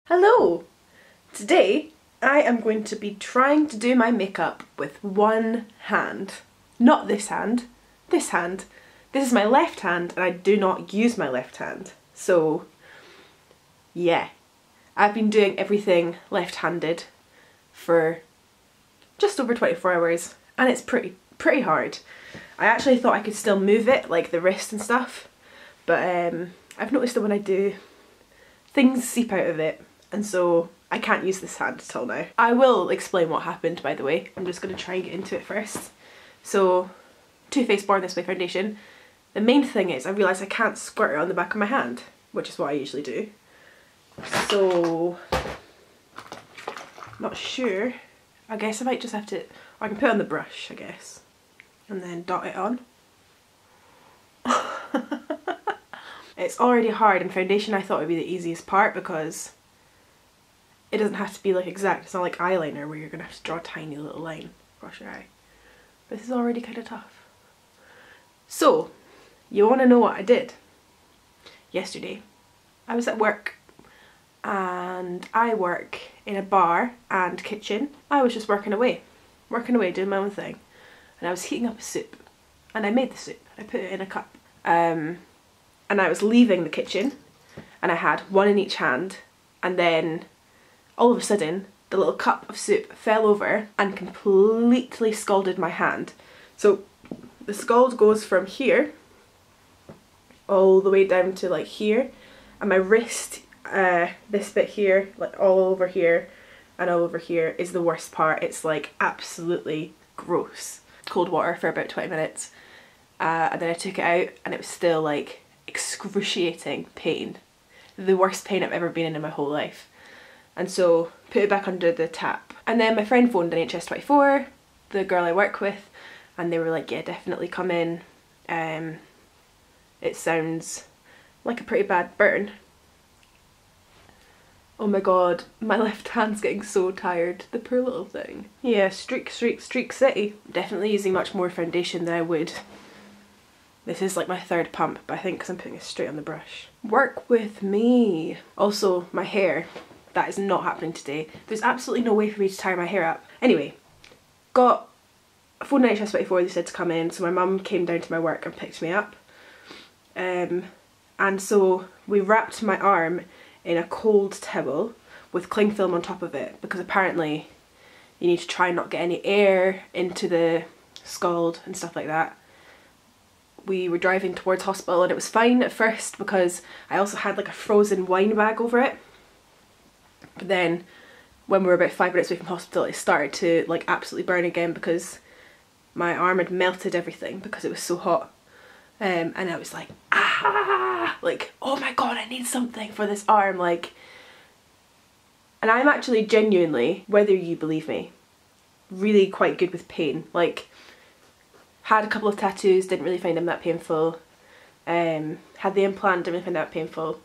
Hello! Today I am going to be trying to do my makeup with one hand. Not this hand, this hand. This is my left hand and I do not use my left hand. So yeah, I've been doing everything left-handed for just over 24 hours and it's pretty hard. I actually thought I could still move it, like the wrist and stuff, but I've noticed that when I do, things seep out of it. And so I can't use this hand till now. I will explain what happened, by the way. I'm just going to try and get into it first. So, Too Faced Born This Way foundation. The main thing is I realised I can't squirt it on the back of my hand, which is what I usually do. So, not sure. I guess I might just have to, or I can put it on the brush, I guess, and then dot it on. It's already hard, and foundation I thought would be the easiest part because it doesn't have to be like exact. It's not like eyeliner where you're going to have to draw a tiny little line across your eye. This is already kind of tough. So, you want to know what I did? Yesterday, I was at work and I work in a bar and kitchen. I was just working away, doing my own thing. And I was heating up a soup and I made the soup. I put it in a cup. And I was leaving the kitchen and I had one in each hand, and then all of a sudden, the little cup of soup fell over and completely scalded my hand. So the scald goes from here all the way down to like here, and my wrist, this bit here, like all over here and all over here is the worst part. It's like absolutely gross. Cold water for about 20 minutes and then I took it out and it was still like excruciating pain. The worst pain I've ever been in my whole life. And so put it back under the tap. And then my friend phoned NHS24, the girl I work with, and they were like, yeah, definitely come in. It sounds like a pretty bad burn. Oh my god, my left hand's getting so tired, the poor little thing. Yeah, streak city. Definitely using much more foundation than I would. This is like my third pump, but I think because I'm putting it straight on the brush. Work with me. Also, my hair. That is not happening today. There's absolutely no way for me to tie my hair up. Anyway, got a phone NHS24, they said to come in, so my mum came down to my work and picked me up. And so we wrapped my arm in a cold towel with cling film on top of it, because apparently you need to try and not get any air into the scald and stuff like that. We were driving towards hospital and it was fine at first because I also had like a frozen wine bag over it. But then when we were about 5 minutes away from hospital, it started to like absolutely burn again because my arm had melted everything because it was so hot. And I was like, ah, like, oh my god, I need something for this arm, like. And I'm actually genuinely, whether you believe me, really quite good with pain. Like, had a couple of tattoos, didn't really find them that painful. Had the implant, didn't really find that painful.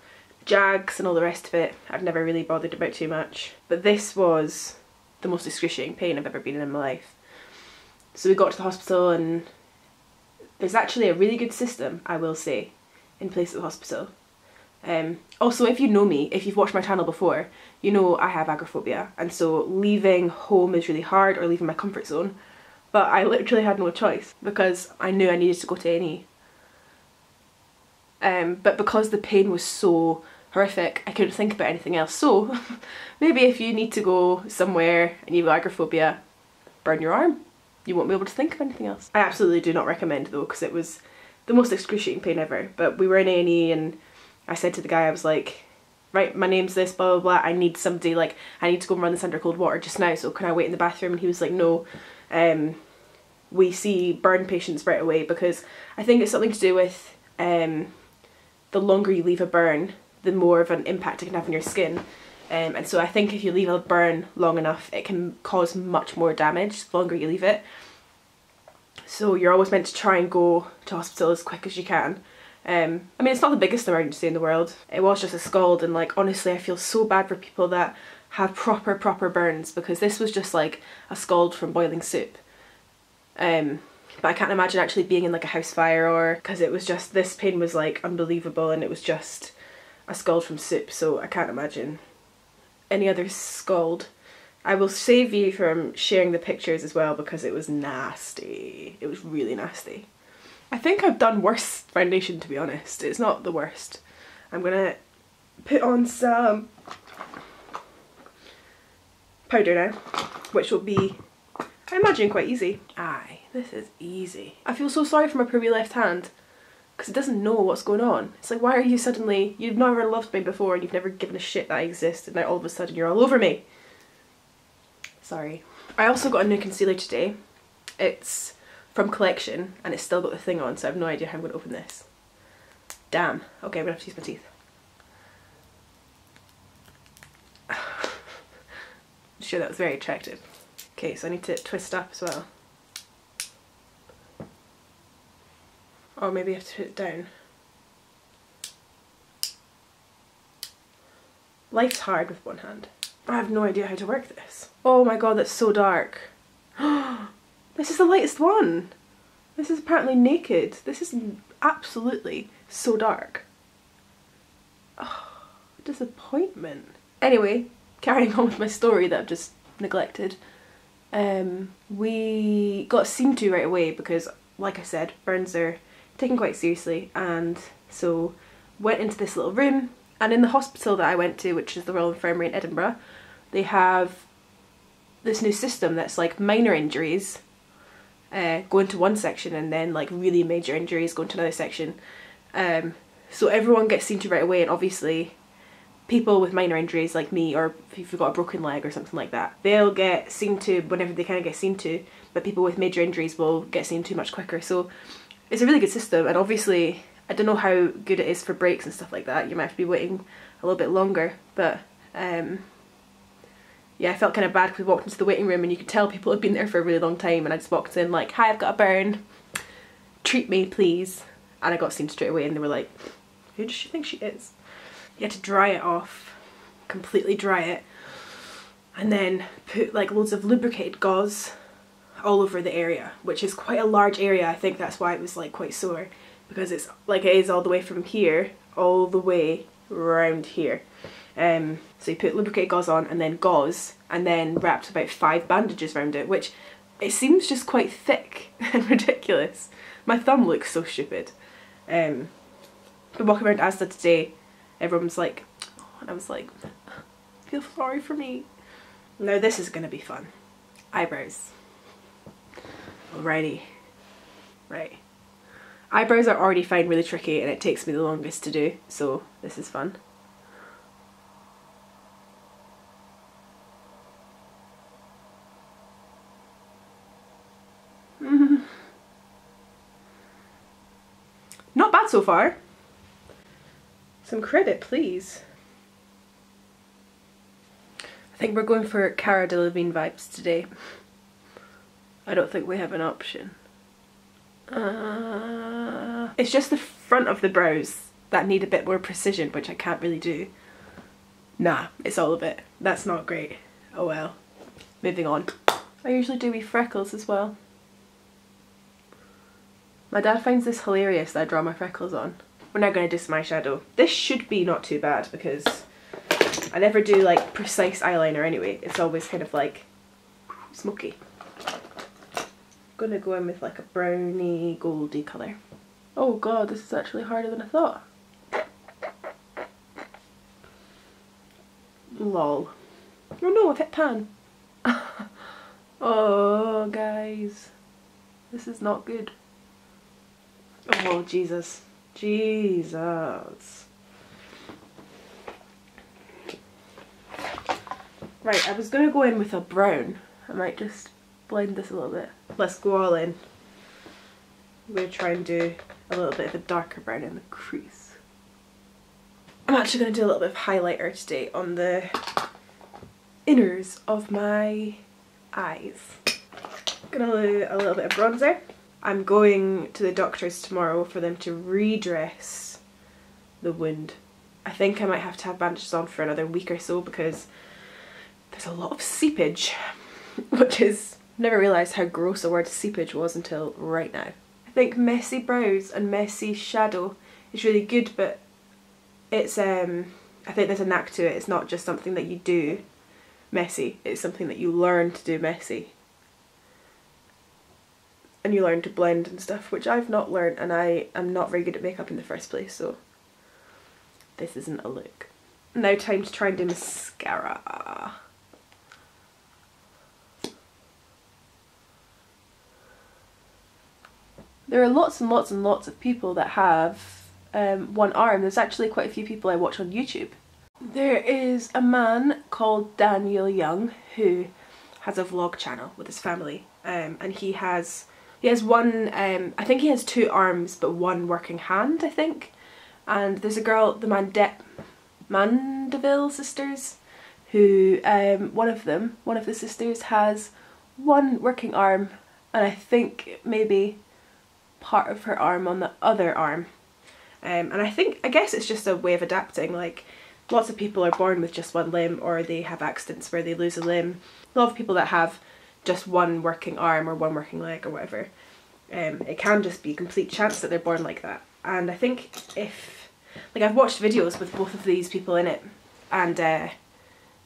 Jags and all the rest of it, I've never really bothered about too much. But this was the most excruciating pain I've ever been in my life. So we got to the hospital and there's actually a really good system, I will say, in place at the hospital. Also, if you know me, if you've watched my channel before, you know I have agoraphobia, and so leaving home is really hard, or leaving my comfort zone. But I literally had no choice because I knew I needed to go to A&E. But because the pain was so horrific, I couldn't think about anything else. So maybe if you need to go somewhere and you've got agoraphobia, burn your arm. You won't be able to think of anything else. I absolutely do not recommend though, because it was the most excruciating pain ever. But we were in A&E and I said to the guy, I was like, right, my name's this, blah, blah, blah. I need somebody, like, I need to go and run this under cold water just now, so can I wait in the bathroom? And he was like, no, we see burn patients right away, because I think it's something to do with the longer you leave a burn, the more of an impact it can have on your skin. And so I think if you leave a burn long enough, it can cause much more damage the longer you leave it. So you're always meant to try and go to hospital as quick as you can. I mean, it's not the biggest emergency in the world. It was just a scald, and like, honestly, I feel so bad for people that have proper burns, because this was just like a scald from boiling soup. But I can't imagine actually being in like a house fire, or, because it was just, this pain was like unbelievable and it was just a scald from soup, so I can't imagine any other scald. I will save you from sharing the pictures as well because it was nasty. It was really nasty. I think I've done worse foundation, to be honest. It's not the worst. I'm gonna put on some powder now, which will be, I imagine, quite easy. Aye, this is easy. I feel so sorry for my poor wee left hand because it doesn't know what's going on. It's like, why are you suddenly, you've never loved me before and you've never given a shit that I exist, and now all of a sudden you're all over me. Sorry. I also got a new concealer today. It's from Collection and it's still got the thing on, so I have no idea how I'm going to open this. Damn. Okay, I'm going to have to use my teeth. I'm sure that was very attractive. Okay, so I need to twist up as well. Or maybe I have to put it down. Life's hard with one hand. I have no idea how to work this. Oh my god, that's so dark. This is the lightest one. This is apparently naked. This is absolutely so dark. Oh, disappointment. Anyway, carrying on with my story that I've just neglected. We got seen to right away because, like I said, burns are taken quite seriously, and so went into this little room. And in the hospital that I went to, which is the Royal Infirmary in Edinburgh, they have this new system that's like minor injuries go into one section, and then like really major injuries go into another section. So everyone gets seen to right away, and obviously people with minor injuries like me, or if you've got a broken leg or something like that, they'll get seen to whenever they kind of get seen to, but people with major injuries will get seen to much quicker. So it's a really good system, and obviously I don't know how good it is for breaks and stuff like that. You might have to be waiting a little bit longer, but yeah, I felt kind of bad because we walked into the waiting room and you could tell people had been there for a really long time, and I just walked in like, hi, I've got a burn, treat me please. And I got seen straight away and they were like, who does she think she is? You had to dry it off, completely dry it, and then put like loads of lubricated gauze all over the area, which is quite a large area. I think that's why it was like quite sore, because it's like it is all the way from here all the way around here. So you put lubricated gauze on and then gauze, and then wrapped about 5 bandages around it, which it seems just quite thick and ridiculous. My thumb looks so stupid. But walking around Asda today, everyone's like, oh, and I was like, feel sorry for me. Now this is gonna be fun. Eyebrows. Alrighty. Right. Eyebrows are already found really tricky and it takes me the longest to do, so this is fun. Not bad so far. Some credit, please. I think we're going for Cara Delevingne vibes today. I don't think we have an option. It's just the front of the brows that need a bit more precision, which I can't really do. Nah, it's all of it. That's not great. Oh well. Moving on. I usually do with freckles as well. My dad finds this hilarious that I draw my freckles on. We're now going to do some eyeshadow. This should be not too bad because I never do like precise eyeliner anyway. It's always kind of like smoky. I'm gonna go in with like a browny goldy colour. Oh god, this is actually harder than I thought. Lol. Oh no, I've hit pan. Oh guys, this is not good. Oh Jesus. Jesus. Right, I was gonna go in with a brown. I might just blend this a little bit. Let's go all in. I'm gonna try and do a little bit of a darker brown in the crease. I'm actually gonna do a little bit of highlighter today on the inners of my eyes. Gonna do a little bit of bronzer. I'm going to the doctor's tomorrow for them to redress the wound. I think I might have to have bandages on for another week or so because there's a lot of seepage, which is, never realised how gross the word seepage was until right now. I think messy brows and messy shadow is really good, but it's I think there's a knack to it. It's not just something that you do messy, it's something that you learn to do messy. And you learn to blend and stuff, which I've not learned, and I am not very good at makeup in the first place, so this isn't a look. Now time to try and do mascara. There are lots and lots and lots of people that have one arm. There's actually quite a few people I watch on YouTube. There is a man called Daniel Young who has a vlog channel with his family, and he has one, I think he has 2 arms but 1 working hand, I think. And there's a girl, the Mandeville sisters, who one of the sisters has 1 working arm, and I think maybe part of her arm on the other arm. And I guess it's just a way of adapting. Like, lots of people are born with just 1 limb, or they have accidents where they lose a limb. A lot of people that have just 1 working arm or 1 working leg or whatever, it can just be a complete chance that they're born like that. And I think if, like, I've watched videos with both of these people in it, and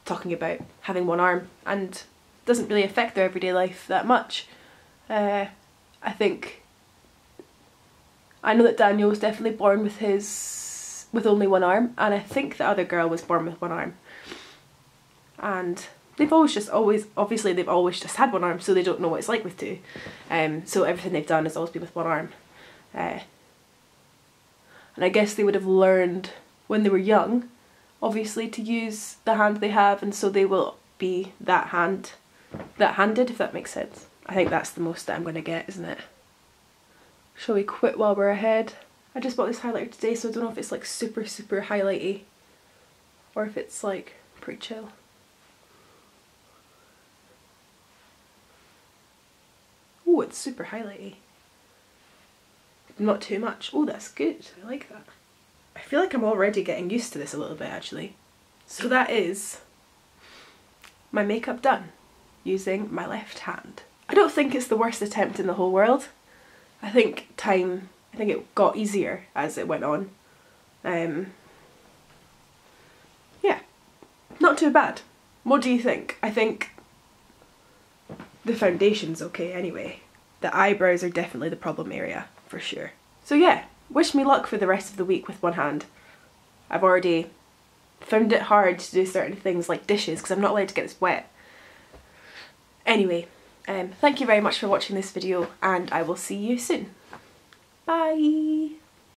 talking about having 1 arm, and it doesn't really affect their everyday life that much. I know that Daniel was definitely born with only 1 arm, and I think the other girl was born with 1 arm. And they've always just had 1 arm, so they don't know what it's like with 2. So everything they've done has always been with 1 arm. And I guess they would have learned when they were young, obviously, to use the hand they have, and so they will be that-handed, if that makes sense. I think that's the most that I'm going to get, isn't it? Shall we quit while we're ahead? I just bought this highlighter today, so I don't know if it's like super highlighty or if it's like pretty chill. Oh, it's super highlighty. Not too much. Oh, that's good. I like that. I feel like I'm already getting used to this a little bit, actually. So that is my makeup done using my left hand. I don't think it's the worst attempt in the whole world. I think it got easier as it went on. Yeah, not too bad. What do you think? I think the foundation's okay anyway. The eyebrows are definitely the problem area, for sure. So yeah, wish me luck for the rest of the week with 1 hand. I've already found it hard to do certain things like dishes because I'm not allowed to get this wet. Anyway, thank you very much for watching this video, and I will see you soon. Bye!